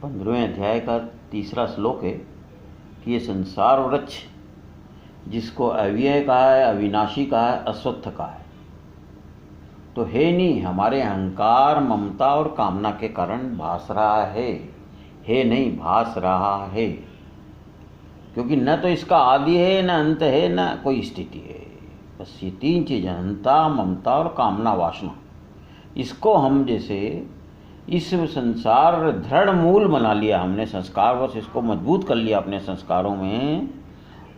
15वें अध्याय का 3रा श्लोक है कि ये संसार वृक्ष जिसको अव्यय कहा है, अविनाशी कहा है, अश्वत्थ कहा है, तो है नहीं, हमारे अहंकार, ममता और कामना के कारण भास रहा है नहीं, भास रहा है। क्योंकि न तो इसका आदि है, न अंत है, न कोई स्थिति है। बस ये 3 चीज़, अहंता, ममता और कामना, वासना, इसको हम जैसे इस संसार दृढ़ मूल बना लिया हमने, संस्कार बस इसको मजबूत कर लिया अपने संस्कारों में,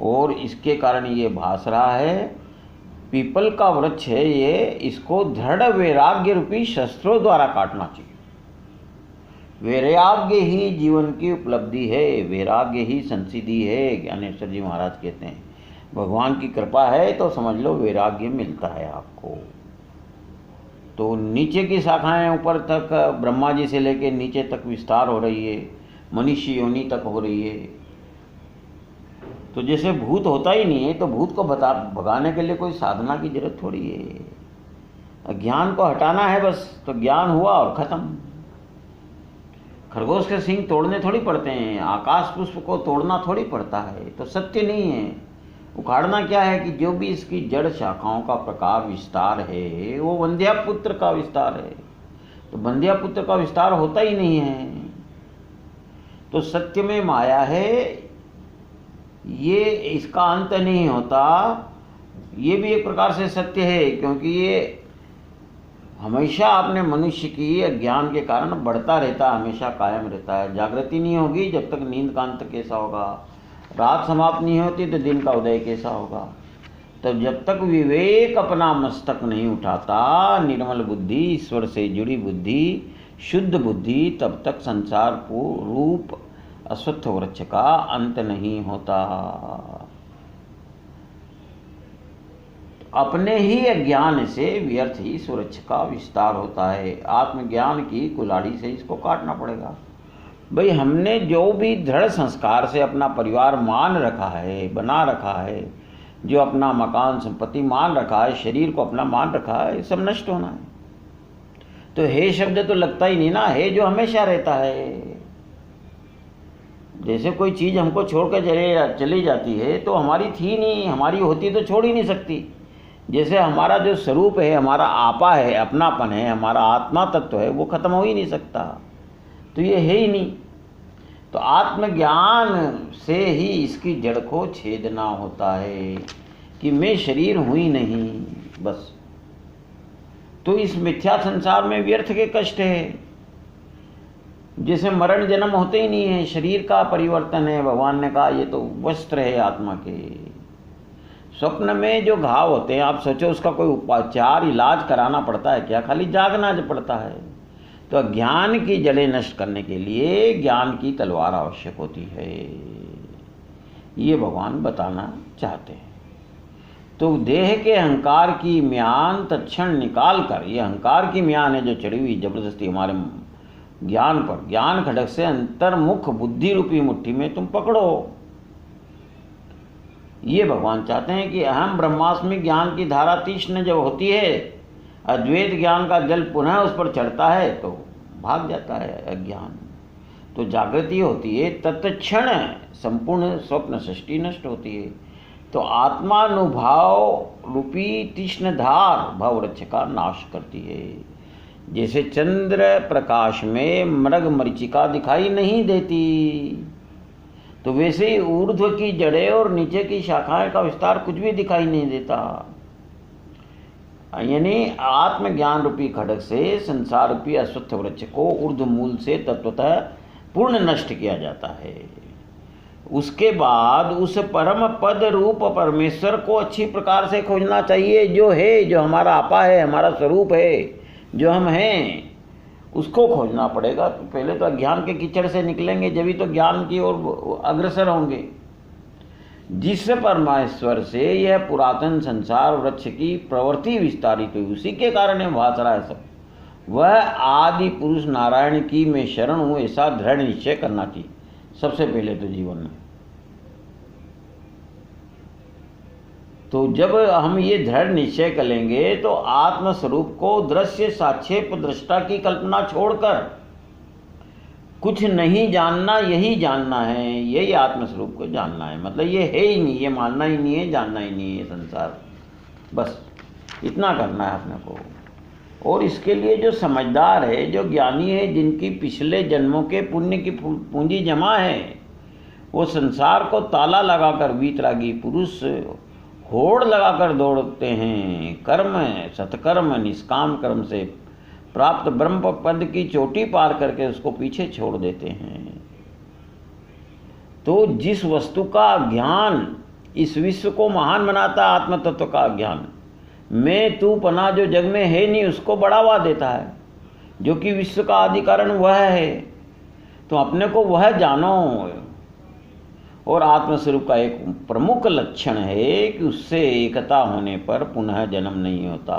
और इसके कारण ये भास रहा है। पीपल का वृक्ष है ये, इसको दृढ़ वैराग्य रूपी शस्त्रों द्वारा काटना चाहिए। वैराग्य ही जीवन की उपलब्धि है, वैराग्य ही संसिद्धि है। ज्ञानेश्वर जी महाराज कहते हैं भगवान की कृपा है तो समझ लो वैराग्य मिलता है आपको। तो नीचे की शाखाएं ऊपर तक, ब्रह्मा जी से लेकर नीचे तक विस्तार हो रही है, मनुष्य योनि तक हो रही है। तो जैसे भूत होता ही नहीं है, तो भूत को भगाने के लिए कोई साधना की जरूरत थोड़ी है। ज्ञान को हटाना है बस, तो ज्ञान हुआ और खत्म। खरगोश के सींग तोड़ने थोड़ी पड़ते हैं, आकाश पुष्प को तोड़ना थोड़ी पड़ता है। तो सत्य नहीं है, उखाड़ना क्या है कि जो भी इसकी जड़ शाखाओं का प्रकार विस्तार है वो वंध्या पुत्र का विस्तार है। तो वंध्या पुत्र का विस्तार होता ही नहीं है। तो सत्य में माया है, ये इसका अंत नहीं होता। ये भी एक प्रकार से सत्य है, क्योंकि ये हमेशा अपने मनुष्य की अज्ञान के कारण बढ़ता रहता है, हमेशा कायम रहता है। जागृति नहीं होगी जब तक नींद का अंत कैसा होगा, रात समाप्त नहीं होती तो दिन का उदय कैसा होगा। तब जब तक विवेक अपना मस्तक नहीं उठाता, निर्मल बुद्धि, ईश्वर से जुड़ी बुद्धि, शुद्ध बुद्धि, तब तक संसार को रूप अश्वत्थ वृक्ष का अंत नहीं होता। अपने ही अज्ञान से व्यर्थ ही वृक्ष का विस्तार होता है। आत्मज्ञान की कुल्हाड़ी से इसको काटना पड़ेगा। भाई हमने जो भी दृढ़ संस्कार से अपना परिवार मान रखा है, बना रखा है, जो अपना मकान संपत्ति मान रखा है, शरीर को अपना मान रखा है, सब नष्ट होना है। तो हे शब्द तो लगता ही नहीं ना, हे जो हमेशा रहता है। जैसे कोई चीज़ हमको छोड़ कर चली जाती है तो हमारी थी नहीं, हमारी होती तो छोड़ ही नहीं सकती। जैसे हमारा जो स्वरूप है, हमारा आपा है, अपनापन है, हमारा आत्मा तत्व है, वो खत्म हो ही नहीं सकता। तो ये है ही नहीं। तो आत्मज्ञान से ही इसकी जड़ को छेदना होता है कि मैं शरीर हूँ ही नहीं, बस। तो इस मिथ्या संसार में व्यर्थ के कष्ट है। जैसे मरण जन्म होते ही नहीं है, शरीर का परिवर्तन है। भगवान ने कहा ये तो वस्त्र है आत्मा के। स्वप्न में जो घाव होते हैं, आप सोचो उसका कोई उपचार, इलाज कराना पड़ता है क्या? खाली जागना जो पड़ता है। तो अज्ञान की जड़ें नष्ट करने के लिए ज्ञान की तलवार आवश्यक होती है, ये भगवान बताना चाहते हैं। तो देह के अहंकार की म्यान तत्क्षण निकाल कर, ये अहंकार की म्यान है जो चढ़ी हुई जबरदस्ती हमारे ज्ञान पर, ज्ञान खड्ग से अंतर्मुख बुद्धि रूपी मुट्ठी में तुम पकड़ो। ये भगवान चाहते हैं कि अहम ब्रह्मास्मि ज्ञान की धारा तीक्ष्ण जब होती है, अद्वैत ज्ञान का जल पुनः उस पर चढ़ता है तो भाग जाता है अज्ञान। तो जागृति होती है, तत्क्षण संपूर्ण स्वप्न सृष्टि नष्ट होती है। तो आत्मानुभाव रूपी तीक्ष्ण धार भववृक्ष का नाश करती है। जैसे चंद्र प्रकाश में मृग मरीचिका दिखाई नहीं देती, तो वैसे ही ऊर्ध्व की जड़ें और नीचे की शाखाएं का विस्तार कुछ भी दिखाई नहीं देता। यानी आत्मज्ञान रूपी खड्ग से संसार रूपी अश्वत्थ वृक्ष को ऊर्ध्व मूल से तत्वतः पूर्ण नष्ट किया जाता है। उसके बाद उस परम पद रूप परमेश्वर को अच्छी प्रकार से खोजना चाहिए, जो है, जो हमारा आपा है, हमारा स्वरूप है, जो हम हैं, उसको खोजना पड़ेगा। तो पहले तो अज्ञान के कीचड़ से निकलेंगे, जब ही तो ज्ञान की ओर अग्रसर होंगे। जिस परमेश्वर से यह पुरातन संसार वृक्ष की प्रवृत्ति विस्तारित हुई, उसी के कारण यह भास रहा है सब, वह आदि पुरुष नारायण की मैं शरण हूँ, ऐसा दृढ़ निश्चय करना चाहिए सबसे पहले तो जीवन में। तो जब हम ये दृढ़ निश्चय कर लेंगे तो आत्मस्वरूप को दृश्य साक्षेप दृष्टा की कल्पना छोड़कर कुछ नहीं जानना, यही जानना है, यही आत्मस्वरूप को जानना है। मतलब ये है ही नहीं, ये मानना ही नहीं है, जानना ही नहीं है संसार, बस इतना करना है अपने को। और इसके लिए जो समझदार है, जो ज्ञानी है, जिनकी पिछले जन्मों के पुण्य की पूंजी जमा है, वो संसार को ताला लगाकर वीतरागी पुरुष होड़ लगाकर दौड़ते हैं। कर्म, सत्कर्म, निष्काम कर्म से प्राप्त ब्रह्म पद की चोटी पार करके उसको पीछे छोड़ देते हैं। तो जिस वस्तु का ज्ञान इस विश्व को महान बनाता है, आत्म तत्व का ज्ञान, मैं तू पना जो जग में है नहीं, उसको बढ़ावा देता है, जो कि विश्व का आदि कारण वह है। तो अपने को वह जानो। और आत्मस्वरूप का एक प्रमुख लक्षण है कि उससे एकता होने पर पुनः जन्म नहीं होता।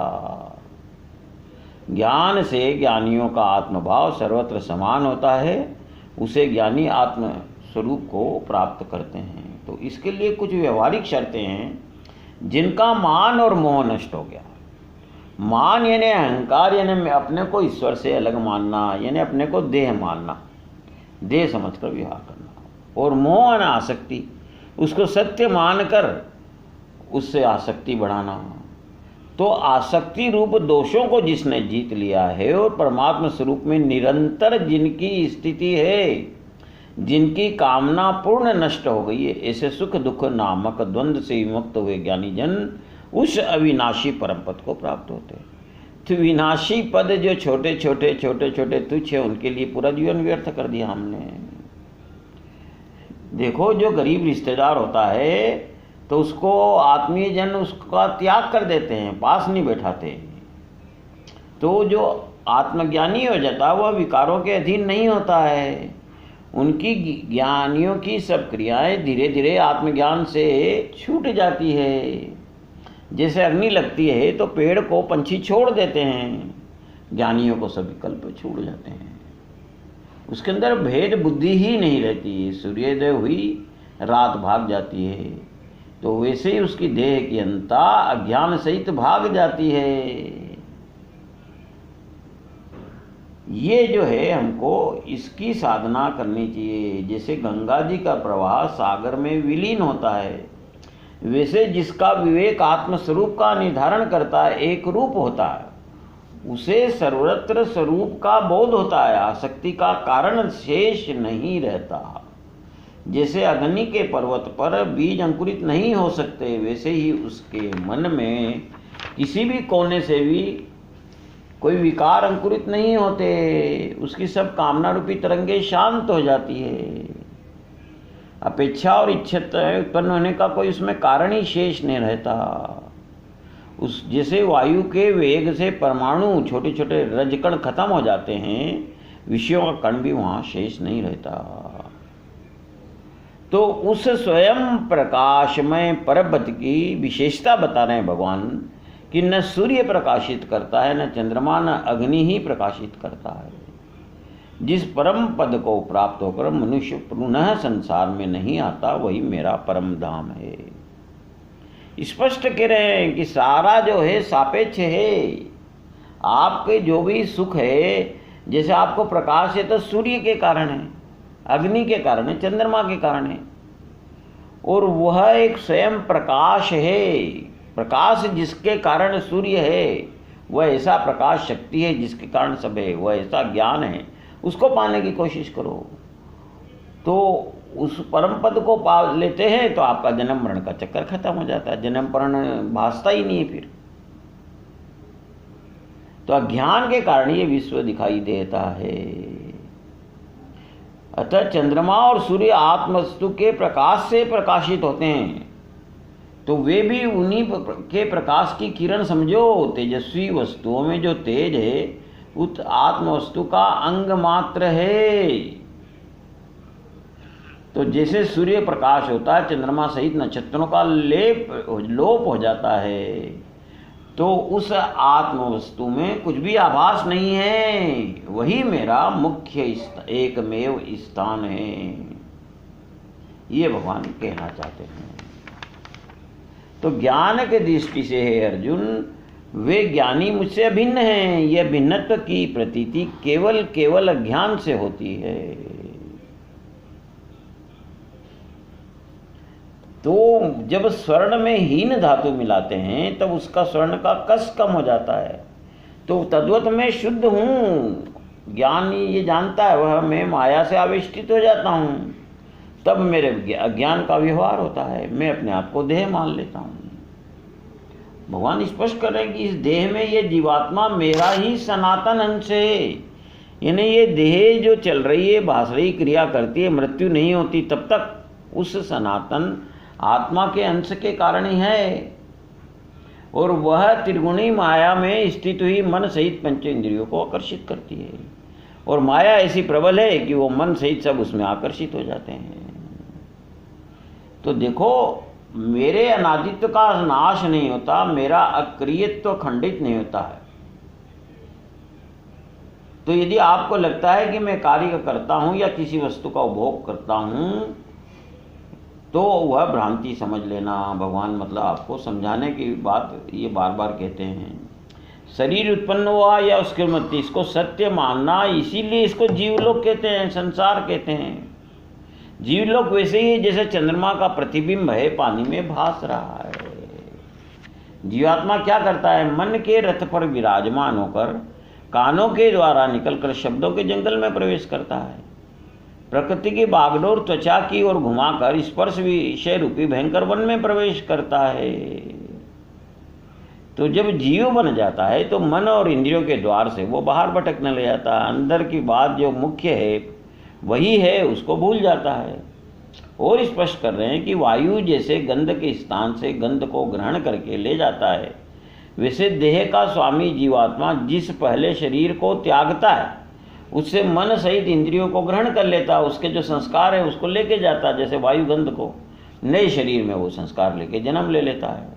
ज्ञान से ज्ञानियों का आत्मभाव सर्वत्र समान होता है, उसे ज्ञानी आत्म स्वरूप को प्राप्त करते हैं। तो इसके लिए कुछ व्यवहारिक शर्तें हैं जिनका मान और मोह नष्ट हो गया। मान यानी अहंकार, यानी अपने को ईश्वर से अलग मानना, यानी अपने को देह मानना, देह समझकर विहार करना। और मोह यानी आसक्ति, उसको सत्य मानकर उससे आसक्ति बढ़ाना। तो आसक्ति रूप दोषों को जिसने जीत लिया है और परमात्मा स्वरूप में निरंतर जिनकी स्थिति है, जिनकी कामना पूर्ण नष्ट हो गई है, ऐसे सुख दुख नामक द्वंद्व से विमुक्त हुए ज्ञानी जन उस अविनाशी परम पद को प्राप्त होते हैं। तो विनाशी पद जो छोटे छोटे तुच्छ है, उनके लिए पूरा जीवन व्यर्थ कर दिया हमने। देखो, जो गरीब रिश्तेदार होता है तो उसको आत्मीय जन उसका त्याग कर देते हैं, पास नहीं बैठाते। तो जो आत्मज्ञानी हो जाता है वह विकारों के अधीन नहीं होता है। उनकी ज्ञानियों की सब क्रियाएं धीरे धीरे आत्मज्ञान से छूट जाती है। जैसे अग्नि लगती है तो पेड़ को पंछी छोड़ देते हैं, ज्ञानियों को सब विकल्प छूट जाते हैं। उसके अंदर भेद बुद्धि ही नहीं रहती। सूर्योदय हुई, रात भाग जाती है, तो वैसे ही उसकी देह की अंता अज्ञान सहित भाग जाती है। ये जो है हमको इसकी साधना करनी चाहिए। जैसे गंगा जी का प्रवाह सागर में विलीन होता है, वैसे जिसका विवेक आत्मस्वरूप का निर्धारण करता है, एक रूप होता है, उसे सर्वत्र स्वरूप का बोध होता है, आसक्ति का कारण शेष नहीं रहता। जैसे अग्नि के पर्वत पर बीज अंकुरित नहीं हो सकते, वैसे ही उसके मन में किसी भी कोने से भी कोई विकार अंकुरित नहीं होते। उसकी सब कामना रूपी तरंगे शांत हो जाती है। अपेक्षा और इच्छा उत्पन्न होने का कोई उसमें कारण ही शेष नहीं रहता। उस जैसे वायु के वेग से परमाणु छोटे छोटे रजकण खत्म हो जाते हैं, विषयों का कण भी वहाँ शेष नहीं रहता। तो उस स्वयं प्रकाशमय परब्रह्म की विशेषता बता रहे हैं भगवान कि न सूर्य प्रकाशित करता है, न चंद्रमा, न अग्नि ही प्रकाशित करता है। जिस परम पद को प्राप्त होकर मनुष्य पुनः संसार में नहीं आता, वही मेरा परम धाम है। स्पष्ट कह रहे हैं कि सारा जो है सापेक्ष है। आपके जो भी सुख है, जैसे आपको प्रकाश है तो सूर्य के कारण है, अग्नि के कारण है, चंद्रमा के कारण है, और वह एक स्वयं प्रकाश है। प्रकाश जिसके कारण सूर्य है, वह ऐसा प्रकाश शक्ति है जिसके कारण सब है, वह ऐसा ज्ञान है, उसको पाने की कोशिश करो। तो उस परम पद को पा लेते हैं तो आपका जन्म मरण का चक्कर खत्म हो जाता है, जन्म मरण भासता ही नहीं है फिर। तो अज्ञान के कारण ये विश्व दिखाई देता है। अतः चंद्रमा और सूर्य आत्मवस्तु के प्रकाश से प्रकाशित होते हैं, तो वे भी उन्हीं के प्रकाश की किरण समझो। तेजस्वी वस्तुओं में जो तेज है उस आत्मवस्तु का अंग मात्र है। तो जैसे सूर्य प्रकाश होता है, चंद्रमा सहित नक्षत्रों का लोप हो जाता है, तो उस आत्मवस्तु में कुछ भी आभास नहीं है। वही मेरा मुख्य एकमेव स्थान है, ये भगवान कहना चाहते हैं। तो ज्ञान के दृष्टि से है अर्जुन, वे ज्ञानी मुझसे अभिन्न हैं। यह भिन्नत्व की प्रतीति केवल केवल अज्ञान से होती है। तो जब स्वर्ण में हीन धातु मिलाते हैं तब उसका स्वर्ण का कस कम हो जाता है। तो तद्वत मैं शुद्ध हूँ, ज्ञानी ये जानता है, वह मैं माया से आविष्टित हो जाता हूँ, तब मेरे अज्ञान का व्यवहार होता है, मैं अपने आप को देह मान लेता हूँ। भगवान स्पष्ट कर रहे हैं कि इस देह में ये जीवात्मा मेरा ही सनातन अंश है। यानी ये देह जो चल रही है, भास रही, क्रिया करती है, मृत्यु नहीं होती तब तक उस सनातन आत्मा के अंश के कारण ही है। और वह त्रिगुणी माया में स्थित हुई मन सहित पंच इंद्रियों को आकर्षित करती है। और माया ऐसी प्रबल है कि वो मन सहित सब उसमें आकर्षित हो जाते हैं। तो देखो, मेरे अनादित्व का नाश नहीं होता, मेरा अक्रियत्व खंडित नहीं होता है। तो यदि आपको लगता है कि मैं कार्य करता हूं या किसी वस्तु का उपभोग करता हूं, तो वह भ्रांति समझ लेना। भगवान मतलब आपको समझाने की बात ये बार बार कहते हैं। शरीर उत्पन्न हुआ या उसके मत, इसको सत्य मानना, इसीलिए इसको जीवलोक कहते हैं, संसार कहते हैं। जीवलोक वैसे ही जैसे चंद्रमा का प्रतिबिंब है, पानी में भास रहा है। जीवात्मा क्या करता है? मन के रथ पर विराजमान होकर कानों के द्वारा निकलकर शब्दों के जंगल में प्रवेश करता है। प्रकृति की बागडोर त्वचा की ओर घुमाकर स्पर्श विषय रूपी भयंकर वन में प्रवेश करता है। तो जब जीव बन जाता है तो मन और इंद्रियों के द्वार से वो बाहर भटकने ले जाता है। अंदर की बात जो मुख्य है वही है, उसको भूल जाता है। और स्पष्ट कर रहे हैं कि वायु जैसे गंध के स्थान से गंध को ग्रहण करके ले जाता है, वैसे देह का स्वामी जीवात्मा जिस पहले शरीर को त्यागता है उससे मन सहित इंद्रियों को ग्रहण कर लेता है। उसके जो संस्कार है उसको लेके जाता है, जैसे वायु गंध को नए शरीर में वो संस्कार लेके जन्म ले लेता है।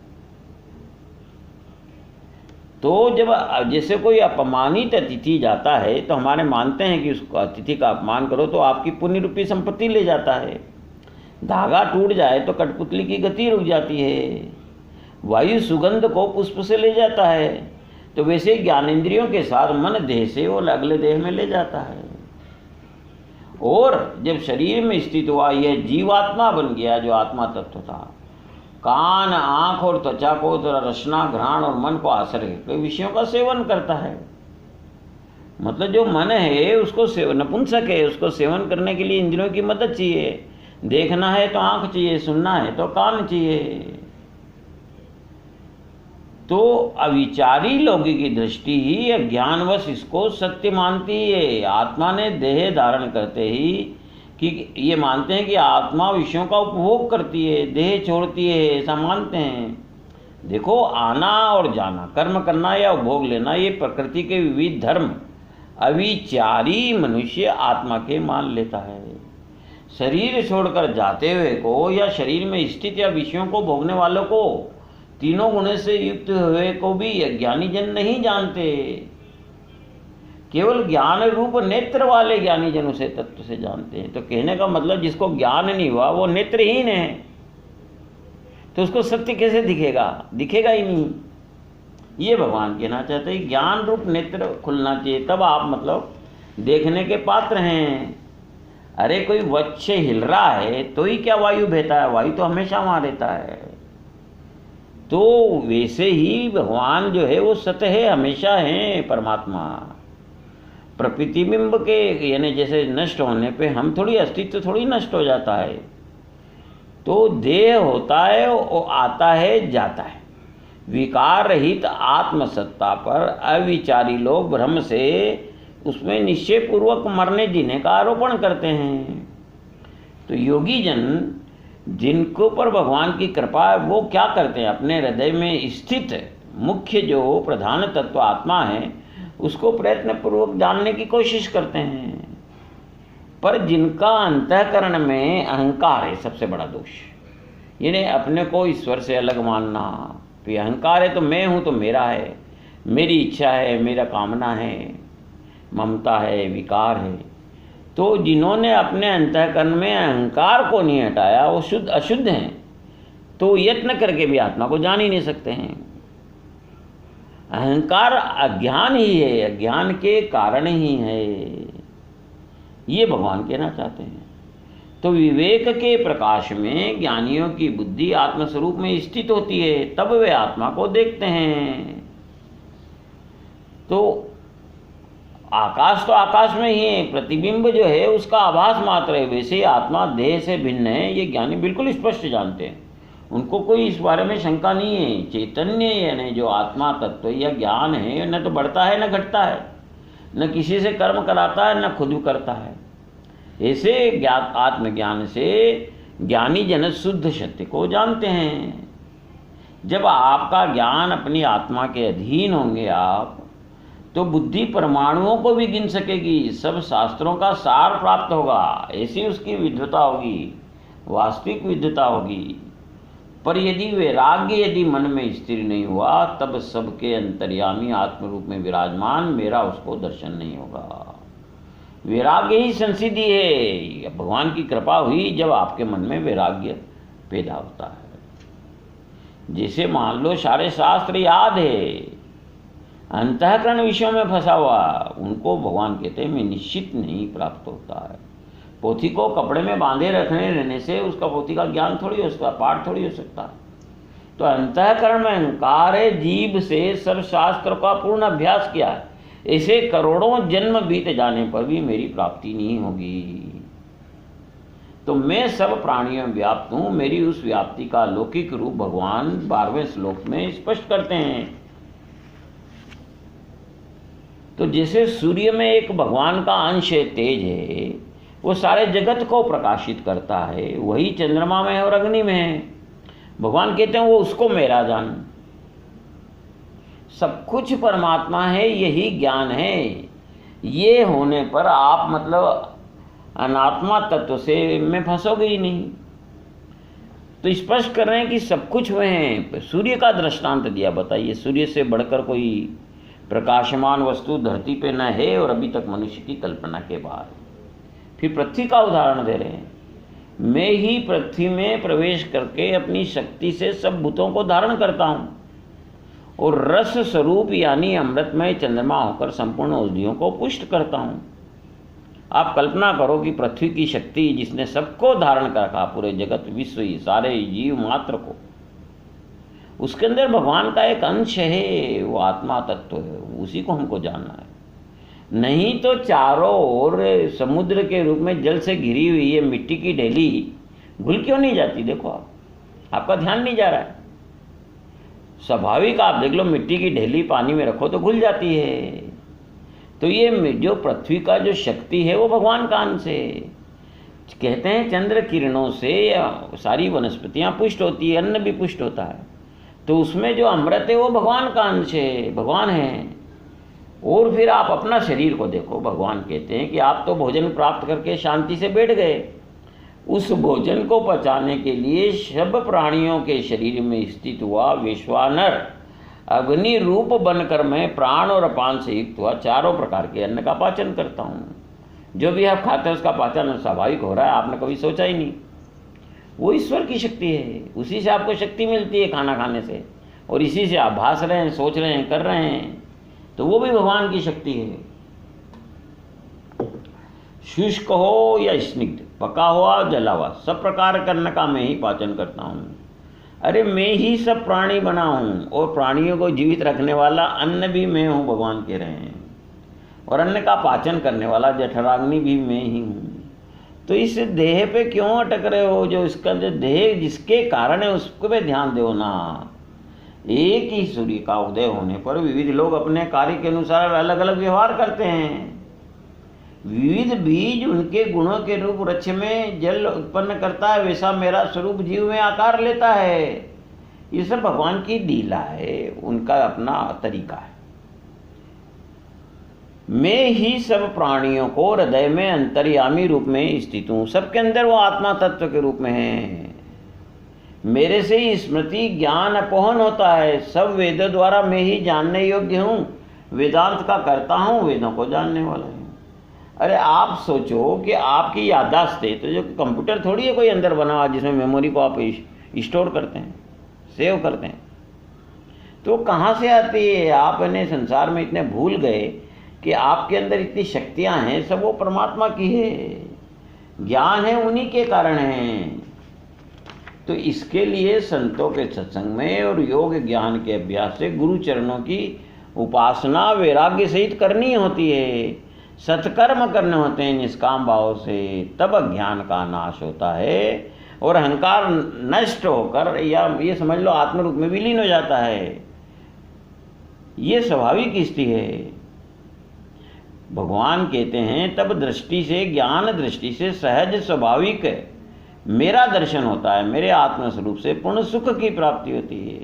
तो जब जैसे कोई अपमानित अतिथि जाता है तो हमारे मानते हैं कि उसको अतिथि का अपमान करो तो आपकी पुण्य रूपी संपत्ति ले जाता है। धागा टूट जाए तो कठपुतली की गति रुक जाती है। वायु सुगंध को पुष्प से ले जाता है, तो वैसे ज्ञानेंद्रियों के साथ मन देह से वो अगले देह में ले जाता है। और जब शरीर में स्थित हुआ यह जीवात्मा बन गया, जो आत्मा तत्व था, कान, आँख और त्वचा को तो रचना, घ्राण और मन को आश्रय करके विषयों का सेवन करता है। मतलब जो मन है उसको सेवन, नपुंसक है, उसको सेवन करने के लिए इंद्रियों की मदद चाहिए। देखना है तो आँख चाहिए, सुनना है तो कान चाहिए। तो अविचारी लोगों की दृष्टि ही अज्ञानवश इसको सत्य मानती है। आत्मा ने देह धारण करते ही कि ये मानते हैं कि आत्मा विषयों का उपभोग करती है, देह छोड़ती है, ऐसा मानते हैं। देखो, आना और जाना, कर्म करना या उपभोग लेना, ये प्रकृति के विविध धर्म अविचारी मनुष्य आत्मा के मान लेता है। शरीर छोड़कर जाते हुए को या शरीर में स्थित या विषयों को भोगने वालों को, तीनों गुणों से युक्त हुए को भी अज्ञानी जन नहीं जानते। केवल ज्ञान रूप नेत्र वाले ज्ञानी जन उसे तत्व से जानते हैं। तो कहने का मतलब जिसको ज्ञान नहीं हुआ वो नेत्रहीन है, तो उसको सत्य कैसे दिखेगा? दिखेगा ही नहीं। ये भगवान कहना चाहते हैं, ज्ञान रूप नेत्र खुलना चाहिए, तब आप मतलब देखने के पात्र हैं। अरे कोई वृक्ष हिल रहा है तो ही क्या वायु बहता है? वायु तो हमेशा वहाँ रहता है। तो वैसे ही भगवान जो है वो सत्य है, हमेशा है परमात्मा। प्रतिबिंब के यानी जैसे नष्ट होने पे हम थोड़ी अस्तित्व थोड़ी नष्ट हो जाता है। तो देह होता है, वो आता है जाता है। विकार रहित आत्मसत्ता पर अविचारी लोग भ्रम से उसमें निश्चय पूर्वक मरने जीने का आरोपण करते हैं। तो योगी जन जिनको पर भगवान की कृपा है वो क्या करते हैं? अपने हृदय में स्थित मुख्य जो प्रधान तत्व आत्मा है उसको प्रयत्न पूर्वक जानने की कोशिश करते हैं। पर जिनका अंतःकरण में अहंकार है, सबसे बड़ा दोष, यानी अपने को ईश्वर से अलग मानना। तो ये अहंकार है तो मैं हूँ तो मेरा है, मेरी इच्छा है, मेरा कामना है, ममता है, विकार है। तो जिन्होंने अपने अंतःकरण में अहंकार को नहीं हटाया वो शुद्ध अशुद्ध हैं। तो यत्न करके भी आत्मा को जान ही नहीं सकते हैं। अहंकार अज्ञान ही है, अज्ञान के कारण ही है, ये भगवान कहना चाहते हैं। तो विवेक के प्रकाश में ज्ञानियों की बुद्धि आत्मस्वरूप में स्थित होती है, तब वे आत्मा को देखते हैं। तो आकाश तो आकाश में ही है, प्रतिबिंब जो है उसका आभास मात्र है, वैसे ही आत्मा देह से भिन्न है, ये ज्ञानी बिल्कुल स्पष्ट जानते हैं। उनको कोई इस बारे में शंका नहीं है। चैतन्य यानी जो आत्मा तत्व या ज्ञान है, न तो बढ़ता है न घटता है, न किसी से कर्म कराता है न खुद करता है। ऐसे आत्मज्ञान से ज्ञानी जन शुद्ध सत्य को जानते हैं। जब आपका ज्ञान अपनी आत्मा के अधीन होंगे आप, तो बुद्धि परमाणुओं को भी गिन सकेगी, सब शास्त्रों का सार प्राप्त होगा, ऐसी उसकी विद्वता होगी, वास्तविक विद्वता होगी। पर यदि मन में स्थिर नहीं हुआ, तब सबके अंतर्यामी आत्मरूप में विराजमान मेरा उसको दर्शन नहीं होगा। वैराग्य ही संसिद्धि है। भगवान की कृपा हुई जब आपके मन में वैराग्य पैदा होता है। जैसे मान लो सारे शास्त्र याद है, अंतःकरण विषयों में फंसा हुआ, उनको भगवान कहते हैं मैं निश्चित नहीं प्राप्त होता है। पोथी को कपड़े में बांधे रखने रहने से उसका पोथी का ज्ञान थोड़ी हो सकता, पाठ थोड़ी हो सकता है। तो अंतःकरण में अहंकार है, जीभ से सब शास्त्र का पूर्ण अभ्यास किया है, ऐसे करोड़ों जन्म बीत जाने पर भी मेरी प्राप्ति नहीं होगी। तो मैं सब प्राणियों में व्याप्त हूँ, मेरी उस व्याप्ति का लौकिक रूप भगवान 12वें श्लोक में स्पष्ट करते हैं। तो जैसे सूर्य में एक भगवान का अंश है, तेज है, वो सारे जगत को प्रकाशित करता है, वही चंद्रमा में है और अग्नि में है। भगवान कहते हैं वो उसको मेरा जान। सब कुछ परमात्मा है, यही ज्ञान है। ये होने पर आप मतलब अनात्मा तत्व से में फंसोगे ही नहीं। तो स्पष्ट कर रहे हैं कि सब कुछ वह है। सूर्य का दृष्टांत दिया, बताइए सूर्य से बढ़कर कोई प्रकाशमान वस्तु धरती पे न है, और अभी तक मनुष्य की कल्पना के बाद। फिर पृथ्वी का उदाहरण दे रहे हैं, मैं ही पृथ्वी में प्रवेश करके अपनी शक्ति से सब भूतों को धारण करता हूँ, और रस स्वरूप यानी अमृतमय चंद्रमा होकर संपूर्ण औषधियों को पुष्ट करता हूँ। आप कल्पना करो कि पृथ्वी की शक्ति जिसने सबको धारण कर रखा, पूरे जगत विश्व ही सारे जीव मात्र को, उसके अंदर भगवान का एक अंश है, वो आत्मा तत्व है, उसी को हमको जानना है। नहीं तो चारों ओर समुद्र के रूप में जल से घिरी हुई ये मिट्टी की ढेली घुल क्यों नहीं जाती? देखो आपका ध्यान नहीं जा रहा है। स्वाभाविक आप देख लो, मिट्टी की ढेली पानी में रखो तो घुल जाती है। तो ये जो पृथ्वी का जो शक्ति है वो भगवान का अंश है। कहते हैं चंद्र किरणों से सारी वनस्पतियां पुष्ट होती है, अन्न भी पुष्ट होता है। तो उसमें जो अमृत है वो भगवान का अंश है, भगवान है। और फिर आप अपना शरीर को देखो, भगवान कहते हैं कि आप तो भोजन प्राप्त करके शांति से बैठ गए, उस भोजन को पचाने के लिए सब प्राणियों के शरीर में स्थित हुआ वैश्वानर अग्नि रूप बनकर मैं प्राण और अपान से युक्त हुआ चारों प्रकार के अन्न का पाचन करता हूँ। जो भी आप खाते हैं उसका पाचन स्वाभाविक हो रहा है, आपने कभी सोचा ही नहीं। वो ईश्वर की शक्ति है, उसी से आपको शक्ति मिलती है खाना खाने से, और इसी से आप भास रहे हैं, सोच रहे हैं, कर रहे हैं। तो वो भी भगवान की शक्ति है। शुष्क हो या स्निग्ध, पका हुआ जला हुआ, सब प्रकार के अन्न का मैं ही पाचन करता हूँ। अरे मैं ही सब प्राणी बना हूँ, और प्राणियों को जीवित रखने वाला अन्न भी मैं हूँ, भगवान कह रहे हैं। और अन्न का पाचन करने वाला जठराग्नि भी मैं ही हूँ। तो इस देह पे क्यों अटक रहे हो? जो इसका जो देह जिसके कारण है उसको पे ध्यान दो ना। एक ही सूर्य का उदय होने पर विविध लोग अपने कार्य के अनुसार अलग अलग व्यवहार करते हैं। विविध बीज उनके गुणों के रूप वृक्ष में जल उत्पन्न करता है, वैसा मेरा स्वरूप जीव में आकार लेता है। ये सब भगवान की लीला है, उनका अपना तरीका है। मैं ही सब प्राणियों को हृदय में अंतर्यामी रूप में स्थित हूँ, सबके अंदर वो आत्मा तत्व के रूप में है। मेरे से ही स्मृति ज्ञान अपोहन होता है। सब वेदों द्वारा मैं ही जानने योग्य हूँ, वेदांत का करता हूँ, वेदों को जानने वाला हूँ। अरे आप सोचो कि आपकी याददाश्त है, तो जो कंप्यूटर थोड़ी है कोई अंदर बना हुआ जिसमें मेमोरी को आप स्टोर करते हैं, सेव करते हैं। तो कहाँ से आती है? आप इन्हें संसार में इतने भूल गए कि आपके अंदर इतनी शक्तियाँ हैं, सब वो परमात्मा की है। ज्ञान है उन्हीं के कारण है। तो इसके लिए संतों के सत्संग में और योग ज्ञान के अभ्यास से गुरु चरणों की उपासना वैराग्य सहित करनी होती है, सत्कर्म करने होते हैं निष्काम भाव से, तब अज्ञान का नाश होता है और अहंकार नष्ट होकर, या ये समझ लो आत्मरूप में विलीन हो जाता है। ये स्वाभाविक स्थिति है। भगवान कहते हैं तब दृष्टि से, ज्ञान दृष्टि से सहज स्वाभाविक मेरा दर्शन होता है, मेरे आत्मस्वरूप से पूर्ण सुख की प्राप्ति होती है,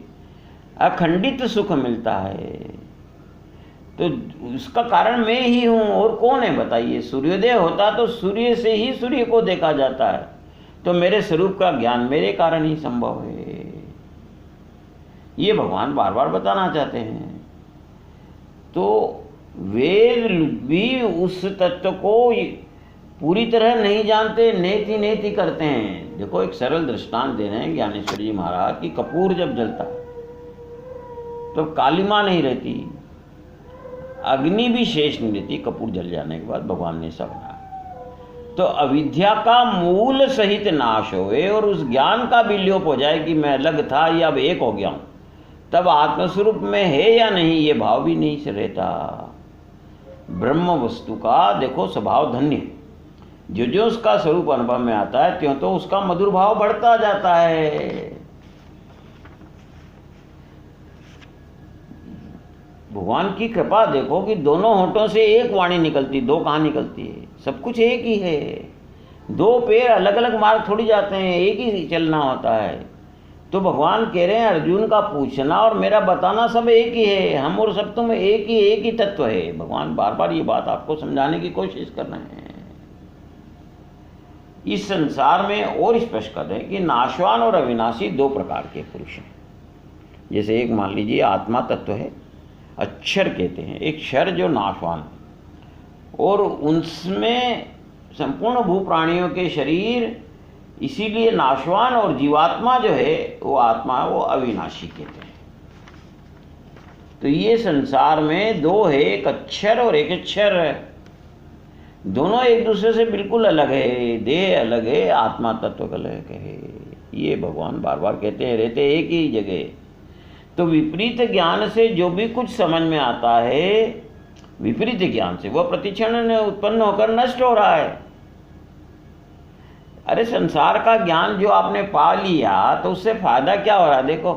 अखंडित सुख मिलता है। तो उसका कारण मैं ही हूँ, और कौन है बताइए? सूर्योदय होता तो सूर्य से ही सूर्य को देखा जाता है, तो मेरे स्वरूप का ज्ञान मेरे कारण ही संभव है। ये भगवान बार बार बताना चाहते हैं। तो वेद भी उस तत्व को पूरी तरह नहीं जानते, नेति नेति करते हैं। देखो एक सरल दृष्टांत दे रहे हैं ज्ञानेश्वर जी महाराज कि कपूर जब जलता तो कालिमा नहीं रहती, अग्नि भी शेष नहीं रहती कपूर जल जाने के बाद, भगवान ने ऐसा बनाया। तो अविद्या का मूल सहित नाश होए और उस ज्ञान का भी लोप हो जाए कि मैं अलग था या अब एक हो गया हूँ, तब आत्मस्वरूप में है या नहीं ये भाव भी नहीं से रहता। ब्रह्म वस्तु का देखो स्वभाव धन्य, जो जो उसका स्वरूप अनुभव में आता है त्यों तो उसका मधुर भाव बढ़ता जाता है। भगवान की कृपा देखो कि दोनों होठों से एक वाणी निकलती, दो कहाँ निकलती है? सब कुछ एक ही है। दो पैर अलग अलग मार्ग थोड़ी जाते हैं, एक ही चलना होता है। तो भगवान कह रहे हैं अर्जुन का पूछना और मेरा बताना सब एक ही है, हम और सब तुम एक ही तत्व है। भगवान बार बार ये बात आपको समझाने की कोशिश कर रहे हैं। इस संसार में और स्पष्ट कर रहे हैं कि नाशवान और अविनाशी दो प्रकार के पुरुष हैं। जैसे एक मान लीजिए आत्मा तत्व है, अक्षर कहते हैं, एक क्षर जो नाशवान है, और उनमें संपूर्ण भू प्राणियों के शरीर इसीलिए नाशवान, और जीवात्मा जो है वो आत्मा है, वो अविनाशी कहते हैं। तो ये संसार में दो है, एक अक्षर और एक अक्षर है। दोनों एक दूसरे से बिल्कुल अलग है, देह अलग है, आत्मा तत्व अलग है। ये भगवान बार बार कहते हैं, रहते एक ही जगह। तो विपरीत ज्ञान से जो भी कुछ समझ में आता है, विपरीत ज्ञान से वह प्रतिक्षण उत्पन्न होकर नष्ट हो रहा है। अरे संसार का ज्ञान जो आपने पा लिया तो उससे फायदा क्या हो रहा है? देखो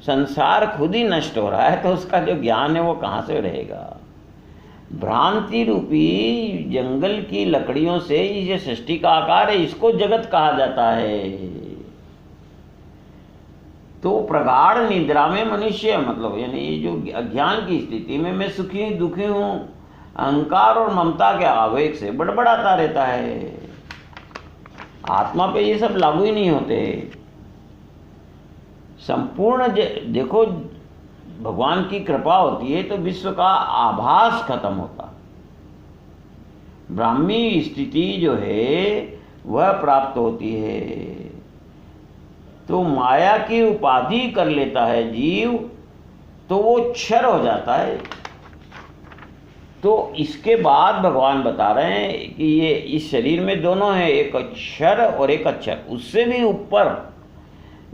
संसार खुद ही नष्ट हो रहा है, तो उसका जो ज्ञान है वो कहाँ से रहेगा? भ्रांति रूपी जंगल की लकड़ियों से ये सृष्टि का आकार है, इसको जगत कहा जाता है। तो प्रगाढ़ निद्रा में मनुष्य, मतलब यानी जो अज्ञान की स्थिति में मैं सुखी दुखी हूँ, अहंकार और ममता के आवेग से बड़बड़ाता रहता है। आत्मा पे ये सब लागू ही नहीं होते। संपूर्ण देखो भगवान की कृपा होती है तो विश्व का आभास खत्म होता, ब्राह्मी स्थिति जो है वह प्राप्त होती है। तो माया की उपाधि कर लेता है जीव, तो वो क्षर हो जाता है। तो इसके बाद भगवान बता रहे हैं कि ये इस शरीर में दोनों हैं, एक अक्षर और एक अक्षर। उससे भी ऊपर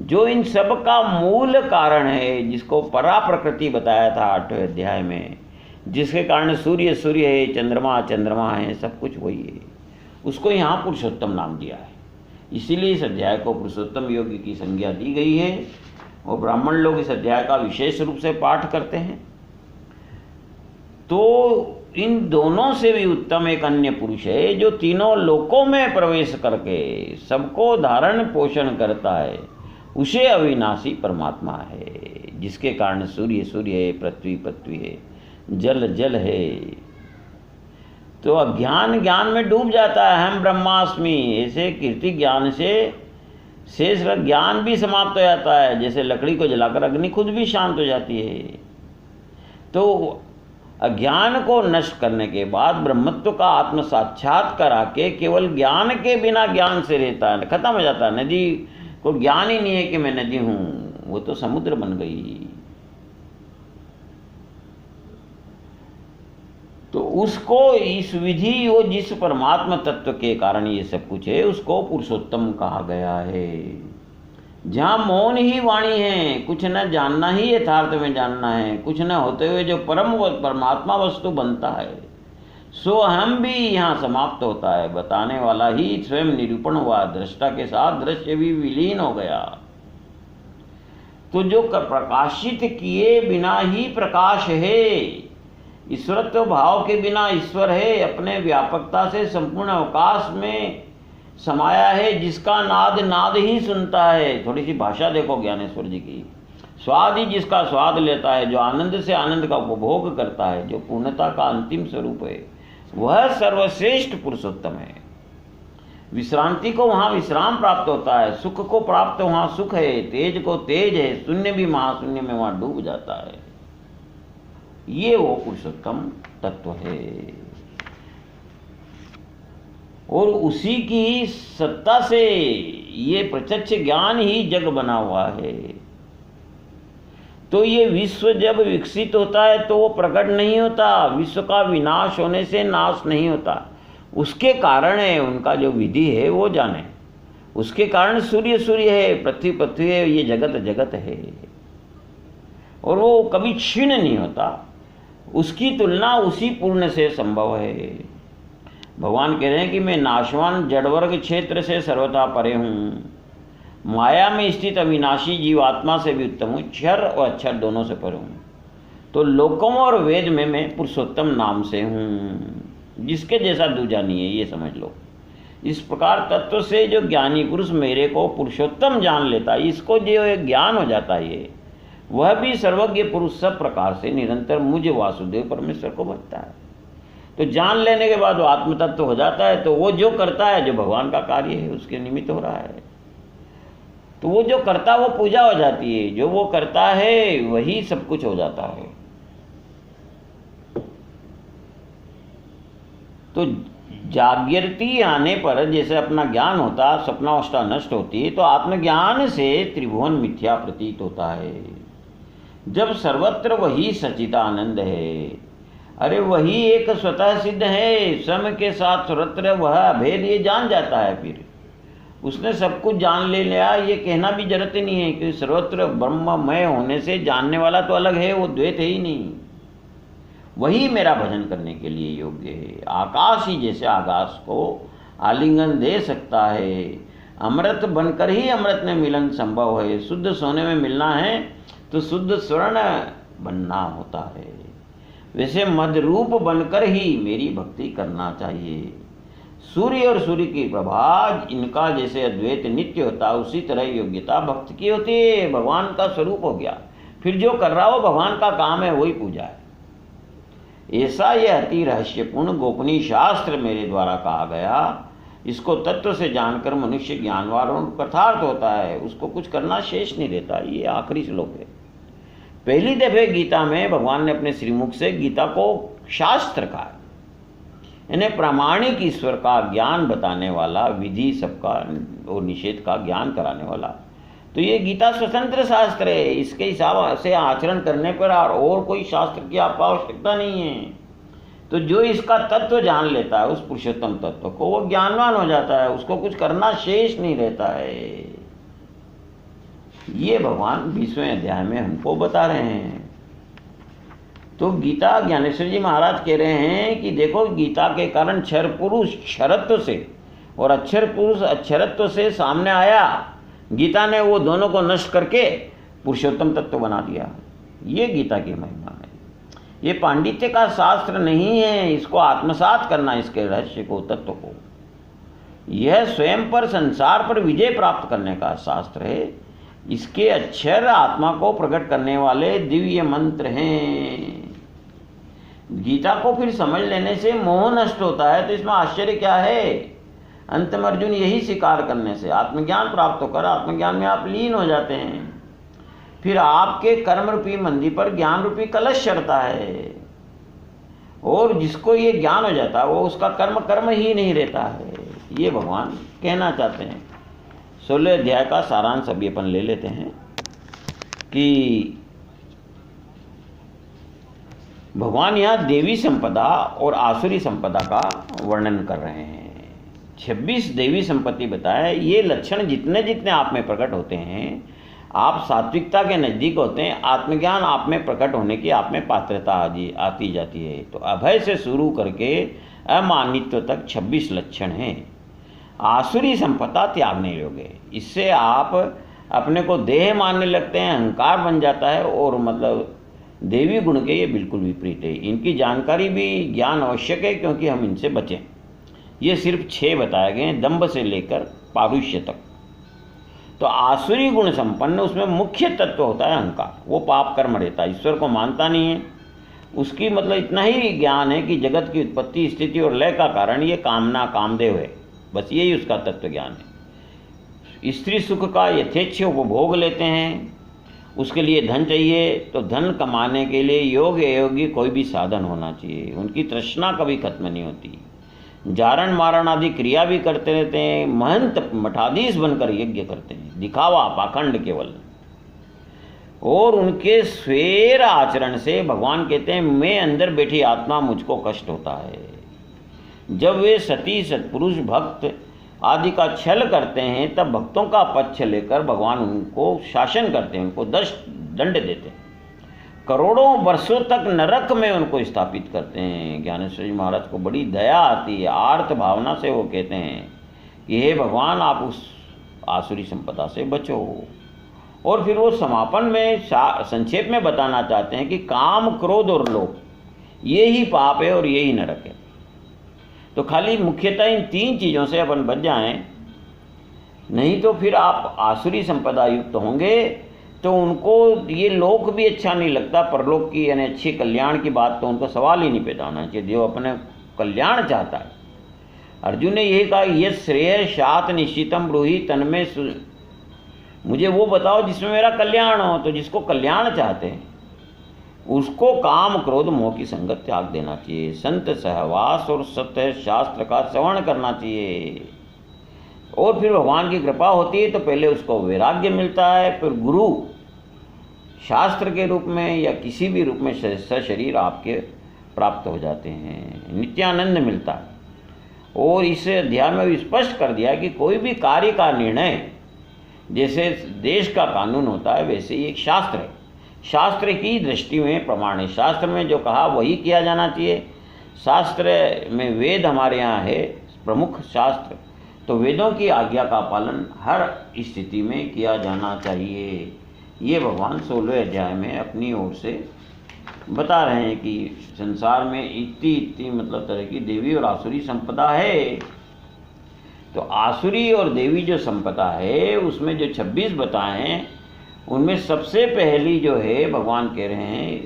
जो इन सब का मूल कारण है, जिसको परा प्रकृति बताया था 8वें अध्याय में, जिसके कारण सूर्य सूर्य है, चंद्रमा चंद्रमा है, सब कुछ वही है, उसको यहाँ पुरुषोत्तम नाम दिया है। इसीलिए इस अध्याय को पुरुषोत्तम योगी की संज्ञा दी गई है, और ब्राह्मण लोग इस अध्याय का विशेष रूप से पाठ करते हैं। तो इन दोनों से भी उत्तम एक अन्य पुरुष है जो तीनों लोकों में प्रवेश करके सबको धारण पोषण करता है, उसे अविनाशी परमात्मा है, जिसके कारण सूर्य सूर्य है, पृथ्वी पृथ्वी है, जल जल है। तो अज्ञान ज्ञान में डूब जाता है, हम ब्रह्मास्मि ऐसे कीर्ति ज्ञान से शेष ज्ञान भी समाप्त हो जाता है। जैसे लकड़ी को जलाकर अग्नि खुद भी शांत हो जाती है। तो अज्ञान को नष्ट करने के बाद ब्रह्मत्व का आत्म साक्षात्कार आके केवल ज्ञान के बिना ज्ञान से रहता है, खत्म हो जाता है। नदी को ज्ञान ही नहीं है कि मैं नदी हूँ, वो तो समुद्र बन गई। तो उसको इस विधि, वो जिस परमात्मा तत्व के कारण ये सब कुछ है, उसको पुरुषोत्तम कहा गया है। जहाँ मौन ही वाणी है, कुछ न जानना ही यथार्थ में जानना है, कुछ न होते हुए जो परमात्मा वस्तु बनता है, सो हम भी यहाँ समाप्त होता है। बताने वाला ही स्वयं निरूपण हुआ, दृष्टा के साथ दृश्य भी विलीन हो गया। तो जो प्रकाशित किए बिना ही प्रकाश है, ईश्वरत्व भाव के बिना ईश्वर है, अपने व्यापकता से संपूर्ण अवकाश में समाया है, जिसका नाद नाद ही सुनता है। थोड़ी सी भाषा देखो ज्ञानेश्वर जी की। स्वाद ही जिसका स्वाद लेता है, जो आनंद से आनंद का उपभोग करता है, जो पूर्णता का अंतिम स्वरूप है, वह सर्वश्रेष्ठ पुरुषोत्तम है। विश्रांति को वहाँ विश्राम प्राप्त होता है, सुख को प्राप्त वहाँ सुख है, तेज को तेज है, शून्य भी महाशून्य में वहाँ डूब जाता है। ये वो पुरुषोत्तम तत्व है, और उसी की सत्ता से ये प्रत्यक्ष ज्ञान ही जग बना हुआ है। तो ये विश्व जब विकसित होता है तो वो प्रकट नहीं होता, विश्व का विनाश होने से नाश नहीं होता। उसके कारण है, उनका जो विधि है वो जाने, उसके कारण सूर्य सूर्य है, पृथ्वी पृथ्वी है, ये जगत जगत है, और वो कभी क्षीण नहीं होता। उसकी तुलना उसी पूर्ण से संभव है। भगवान कह रहे हैं कि मैं नाशवान जड़वर्ग क्षेत्र से सर्वथा परे हूँ, माया में स्थित अविनाशी जीवात्मा से भी उत्तम हूँ, क्षर और अक्षर दोनों से परे हूँ। तो लोकों और वेद में मैं पुरुषोत्तम नाम से हूँ, जिसके जैसा दूजा नहीं है, ये समझ लो। इस प्रकार तत्व से जो ज्ञानी पुरुष मेरे को पुरुषोत्तम जान लेता है, इसको जो ज्ञान हो जाता है, ये वह भी सर्वज्ञ पुरुष सब प्रकार से निरंतर मुझ वासुदेव परमेश्वर को भजता है। तो जान लेने के बाद वो आत्मतत्व हो जाता है, तो वो जो करता है, जो भगवान का कार्य है, उसके निमित्त हो रहा है, तो वो जो करता है वो पूजा हो जाती है, जो वो करता है वही सब कुछ हो जाता है। तो जागृति आने पर जैसे अपना ज्ञान होता, स्वप्नावस्था नष्ट होती है, तो आत्मज्ञान से त्रिभुवन मिथ्या प्रतीत होता है। जब सर्वत्र वही सच्चिदानंद है, अरे वही एक स्वतः सिद्ध है, स्वयं के साथ सर्वत्र वह अभेद, ये जान जाता है। फिर उसने सब कुछ जान ले लिया, ये कहना भी जरूरत नहीं है कि सर्वत्र ब्रह्ममय होने से जानने वाला तो अलग है, वो द्वैत है ही नहीं। वही मेरा भजन करने के लिए योग्य है। आकाश ही जैसे आकाश को आलिंगन दे सकता है, अमृत बनकर ही अमृत में मिलन संभव है। शुद्ध सोने में मिलना है तो शुद्ध स्वर्ण बनना होता है, वैसे मदरूप बनकर ही मेरी भक्ति करना चाहिए। सूर्य और सूर्य की प्रभा, इनका जैसे अद्वैत नित्य होता है, उसी तरह योग्यता भक्त की होती है। भगवान का स्वरूप हो गया, फिर जो कर रहा हो भगवान का काम है, वही पूजा है। ऐसा यह अति रहस्यपूर्ण गोपनीय शास्त्र मेरे द्वारा कहा गया। इसको तत्व से जानकर मनुष्य ज्ञानवान और कृतार्थ होता है, उसको कुछ करना शेष नहीं रहता। ये आखिरी श्लोक है। पहली दफे गीता में भगवान ने अपने श्रीमुख से गीता को शास्त्र कहा, इन्हें प्रामाणिक ईश्वर का ज्ञान बताने वाला, विधि सबका और निषेध का ज्ञान कराने वाला। तो ये गीता स्वतंत्र शास्त्र है, इसके हिसाब से आचरण करने पर और कोई शास्त्र की आपको आवश्यकता नहीं है। तो जो इसका तत्व जान लेता है, उस पुरुषोत्तम तत्व को, वो ज्ञानवान हो जाता है, उसको कुछ करना शेष नहीं रहता है। ये भगवान 20वें अध्याय में हमको बता रहे हैं। तो गीता, ज्ञानेश्वर जी महाराज कह रहे हैं कि देखो, गीता के कारण क्षर पुरुष क्षरत्व से और अक्षर पुरुष अक्षरत्व से सामने आया। गीता ने वो दोनों को नष्ट करके पुरुषोत्तम तत्व बना दिया। ये गीता की महिमा है। ये पांडित्य का शास्त्र नहीं है, इसको आत्मसात करना, इसके रहस्य को, तत्व को। यह स्वयं पर, संसार पर विजय प्राप्त करने का शास्त्र है। इसके अक्षर आत्मा को प्रकट करने वाले दिव्य मंत्र हैं। गीता को फिर समझ लेने से मोह नष्ट होता है, तो इसमें आश्चर्य क्या है। अंत में अर्जुन यही स्वीकार करने से आत्मज्ञान प्राप्त होकर आत्मज्ञान में आप लीन हो जाते हैं। फिर आपके कर्म रूपी मंदी पर ज्ञान रूपी कलश चढ़ता है, और जिसको ये ज्ञान हो जाता है वो उसका कर्म कर्म ही नहीं रहता है। ये भगवान कहना चाहते हैं। 16 अध्याय का सारांश अभी अपन ले लेते हैं कि भगवान यहाँ देवी संपदा और आसुरी संपदा का वर्णन कर रहे हैं। 26 देवी संपत्ति बताए। ये लक्षण जितने जितने आप में प्रकट होते हैं, आप सात्विकता के नज़दीक होते हैं, आत्मज्ञान आप में प्रकट होने की आप में पात्रता आती जाती है। तो अभय से शुरू करके अमानित्व तक 26 लक्षण हैं। आसुरी संपदा त्यागने योग्य, इससे आप अपने को देह मानने लगते हैं, अहंकार बन जाता है, और मतलब देवी गुण के ये बिल्कुल विपरीत है। इनकी जानकारी भी ज्ञान आवश्यक है, क्योंकि हम इनसे बचें। ये सिर्फ 6 बताए गए हैं, दंभ से लेकर पारुष्य तक। तो आसुरी गुण संपन्न, उसमें मुख्य तत्व होता है अहंकार। वो पाप कर्म रहता है, ईश्वर को मानता नहीं है। उसकी मतलब इतना ही ज्ञान है कि जगत की उत्पत्ति, स्थिति और लय का कारण ये कामना, कामदेव है, बस यही उसका तत्व ज्ञान है। स्त्री सुख का यथेच्छ उपभोग लेते हैं, उसके लिए धन चाहिए, तो धन कमाने के लिए योग्य अयोग्य कोई भी साधन होना चाहिए। उनकी तृष्णा कभी खत्म नहीं होती। जारण मारण आदि क्रिया भी करते रहते हैं। महंत मठाधीश बनकर यज्ञ करते हैं, दिखावा, पाखंड केवल। और उनके स्वेर आचरण से भगवान कहते हैं, मैं अंदर बैठी आत्मा, मुझको कष्ट होता है। जब वे सती, सत्पुरुष, भक्त आदि का छल करते हैं, तब भक्तों का पक्ष लेकर भगवान उनको शासन करते हैं, उनको दंड देते हैं। करोड़ों वर्षों तक नरक में उनको स्थापित करते हैं। ज्ञानेश्वर जी महाराज को बड़ी दया आती है, आर्त भावना से वो कहते हैं कि हे भगवान, आप उस आसुरी संपदा से बचो। और फिर वो समापन में संक्षेप में बताना चाहते हैं कि काम, क्रोध और लोभ ये ही पाप है और यही नरक है। तो खाली मुख्यतः इन 3 चीज़ों से अपन बच जाएं, नहीं तो फिर आप आसुरी संपदा युक्त होंगे तो उनको ये लोक भी अच्छा नहीं लगता, परलोक की यानी अच्छी कल्याण की बात तो उनको सवाल ही नहीं पैदा होना चाहिए। जो अपने कल्याण चाहता है, अर्जुन ने यही कहा, ये श्रेय शात निश्चितम ब्रूहि तन्मय, मुझे वो बताओ जिसमें मेरा कल्याण हो। तो जिसको कल्याण चाहते हैं उसको काम, क्रोध, मोह की संगत त्याग देना चाहिए। संत सहवास और सत्य शास्त्र का श्रवण करना चाहिए। और फिर भगवान की कृपा होती है तो पहले उसको वैराग्य मिलता है, फिर गुरु शास्त्र के रूप में या किसी भी रूप में सशरीर आपके प्राप्त हो जाते हैं, नित्यानंद मिलता है। और इस अध्याय में भी स्पष्ट कर दिया कि कोई भी कार्य का निर्णय जैसे देश का कानून होता है, वैसे ही एक शास्त्र है। शास्त्र की दृष्टि में प्रमाण है। शास्त्र में जो कहा वही किया जाना चाहिए। शास्त्र में वेद हमारे यहाँ है प्रमुख शास्त्र, तो वेदों की आज्ञा का पालन हर स्थिति में किया जाना चाहिए। ये भगवान 16वें अध्याय में अपनी ओर से बता रहे हैं कि संसार में इतनी मतलब तरह की देवी और आसुरी संपदा है। तो आसुरी और देवी जो संपदा है उसमें जो 26 बताए हैं, उनमें सबसे पहली जो है भगवान कह रहे हैं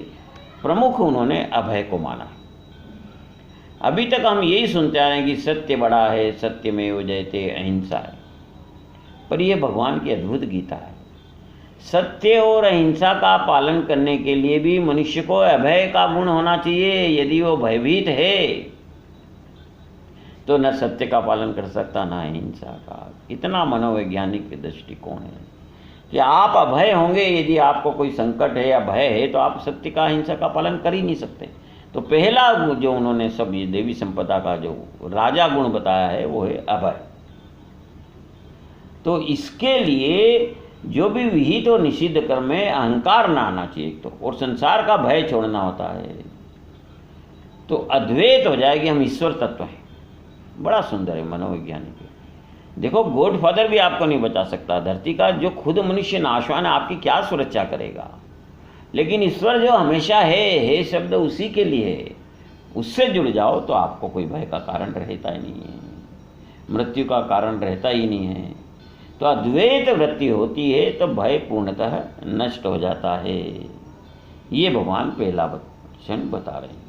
प्रमुख, उन्होंने अभय को माना। अभी तक हम यही सुनते आ रहे हैं कि सत्य बड़ा है, सत्यमेव जयते, अहिंसा है, पर यह भगवान की अद्भुत गीता है। सत्य और अहिंसा का पालन करने के लिए भी मनुष्य को अभय का गुण होना चाहिए। यदि वो भयभीत है तो न सत्य का पालन कर सकता, न अहिंसा का। इतना मनोवैज्ञानिक दृष्टिकोण है कि आप अभय होंगे। यदि आपको कोई संकट है या भय है तो आप सत्य का, अहिंसा का पालन कर ही नहीं सकते। तो पहला जो उन्होंने सब ये देवी संपदा का जो राजा गुण बताया है वो है अभय। तो इसके लिए जो भी विहित और निषिद्ध कर्म में अहंकार ना आना चाहिए तो, और संसार का भय छोड़ना होता है। तो अद्वैत हो जाएगी, हम ईश्वर तत्व हैं। बड़ा सुंदर है मनोवैज्ञानिक। देखो गॉड फादर भी आपको नहीं बचा सकता धरती का, जो खुद मनुष्य नाशवान है, आपकी क्या सुरक्षा करेगा। लेकिन ईश्वर जो हमेशा है शब्द उसी के लिए है। उससे जुड़ जाओ तो आपको कोई भय का कारण रहता ही नहीं है, मृत्यु का कारण रहता ही नहीं है। तो अद्वैत वृत्ति होती है तो भय पूर्णतः नष्ट हो जाता है। ये भगवान पहला वचन बता रहे हैं।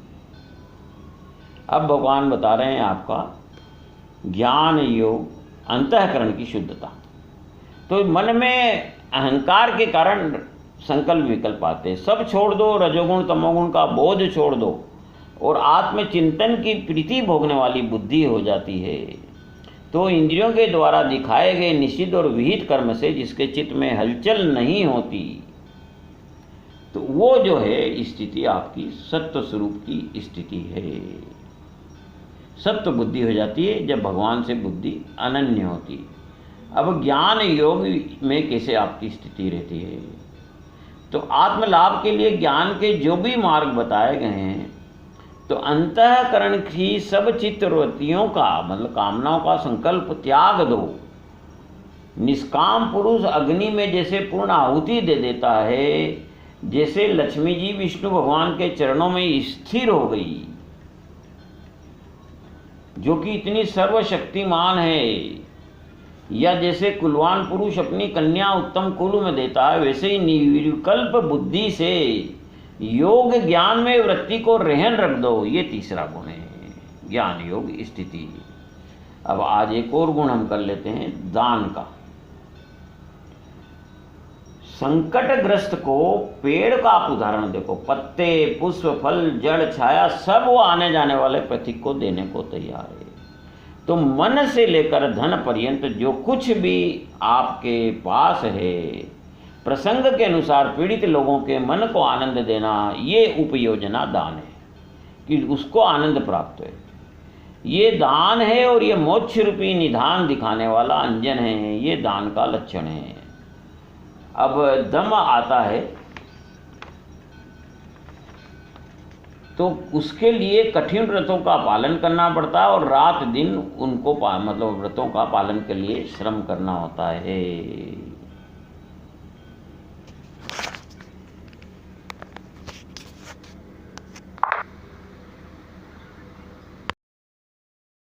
अब भगवान बता रहे हैं आपका ज्ञान योग, अंतःकरण की शुद्धता। तो मन में अहंकार के कारण संकल्प विकल्प आते हैं। सब छोड़ दो, रजोगुण तमोगुण का बोझ छोड़ दो और आत्मचिंतन की प्रीति भोगने वाली बुद्धि हो जाती है। तो इंद्रियों के द्वारा दिखाए गए निषिद्ध और विहित कर्म से जिसके चित्त में हलचल नहीं होती, तो वो जो है स्थिति आपकी सत्व स्वरूप की स्थिति है। सत्व बुद्धि हो जाती है जब भगवान से बुद्धि अनन्य होती है। अब ज्ञान योग में कैसे आपकी स्थिति रहती है? तो आत्मलाभ के लिए ज्ञान के जो भी मार्ग बताए गए हैं, तो अंतःकरण की सब चित्तवृत्तियों का मतलब कामनाओं का संकल्प त्याग दो। निष्काम पुरुष अग्नि में जैसे पूर्ण आहुति दे देता है, जैसे लक्ष्मी जी विष्णु भगवान के चरणों में स्थिर हो गई, जो कि इतनी सर्वशक्तिमान है, या जैसे कुलवान पुरुष अपनी कन्या उत्तम कुल में देता है, वैसे ही निर्विकल्प बुद्धि से योग ज्ञान में वृत्ति को रहन रख दो। ये तीसरा गुण है ज्ञान योग स्थिति। अब आज एक और गुण हम कर लेते हैं दान का। संकटग्रस्त को पेड़ का आप उदाहरण देखो, पत्ते पुष्प फल जड़ छाया सब वो आने जाने वाले प्रतीक को देने को तैयार है। तो मन से लेकर धन पर्यंत जो कुछ भी आपके पास है, प्रसंग के अनुसार पीड़ित लोगों के मन को आनंद देना, ये उपयोजना दान है कि उसको आनंद प्राप्त है। ये दान है और ये मोक्ष रूपी निधान दिखाने वाला अंजन है, ये दान का लक्षण है। अब दम आता है तो उसके लिए कठिन व्रतों का पालन करना पड़ता है और रात दिन उनको मतलब व्रतों का पालन के लिए श्रम करना होता है।